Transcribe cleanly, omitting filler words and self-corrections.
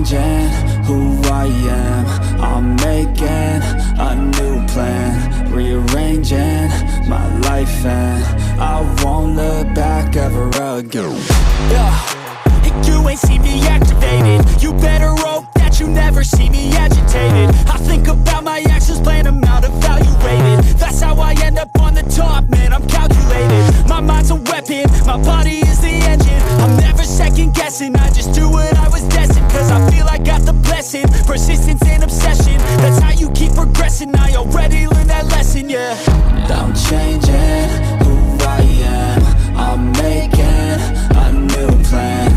changing who I am. I'm making a new plan, rearranging my life, and I won't look back ever again. You ain't see me activated. You better hope that you never see me agitated. I think about my actions, plan them out, evaluated. That's how I end up on the top, man, I'm calculated. My mind's a weapon, my body is the engine. I'm never second guessing, I just do what I was destined. Cause I feel I got the blessing, persistence and obsession. That's how you keep progressing, I already learned that lesson, yeah. I'm changing who I am. I'm making a new plan,